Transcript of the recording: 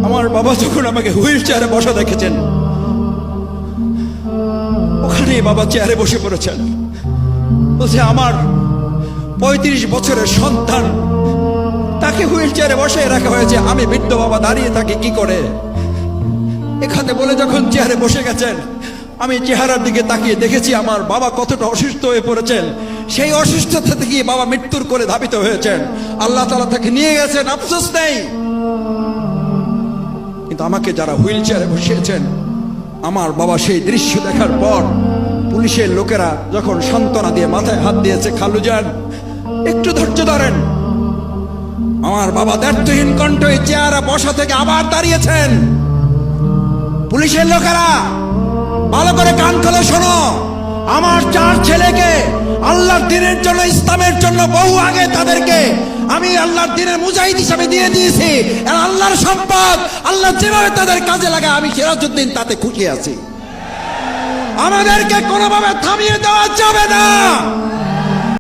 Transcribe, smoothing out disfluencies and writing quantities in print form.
আমার বাবা যখন আমাকে হুইল চেয়ারে বসা দেখেছেন, ওখানে বাবা চেয়ারে বসে পড়েছেন। বলছে আমার 35 বছরের সন্তান, তাকে হুইল চেয়ারে বসে রাখা হয়েছে, আমি বৃদ্ধ বাবা দাঁড়িয়ে থাকি কি করে? এখানে বলে যখন চেয়ারে বসে গেছেন, আমি চেহারার দিকে তাকিয়ে দেখেছি আমার বাবা কতটা অসুস্থ হয়ে পড়েছেন। সেই অসুস্থতা থেকে বাবা মৃত্যুর করে ধাবিত হয়েছেন। আল্লাহ তাআলা তাকে নিয়ে গেছেন, আফসোস নেই। কিন্তু আমাকে যারা হুইল চেয়ারে বসিয়েছেন, আমার বাবা সেই দৃশ্য দেখার পর পুলিশের লোকেরা যখন সান্ত্বনা দিয়ে মাথায় হাত দিয়েছে, খালু যান একটু ধৈর্য ধরেন, আমার বাবা দ্ব্যর্থহীন কণ্ঠে চেয়ারে বসা থেকে আবার দাঁড়িয়েছেন। পুলিশের লোকেরা ভালো করে কান খুলে শোনো, আমার 4 ছেলেকে আল্লাহর দ্বীনের জন্য, ইসলামের জন্য বহু আগে তাদেরকে আমি আল্লাহর দ্বীনের মুজাহিদ হিসেবে দিয়ে দিয়েছি। আর আল্লাহর সম্পদ আল্লাহ যেভাবে তাদের কাজে লাগায়, আমি সিরাজউদ্দিন তাতে খুশি আছি। আমাদেরকে কোনোভাবে থামিয়ে দেওয়া যাবে না।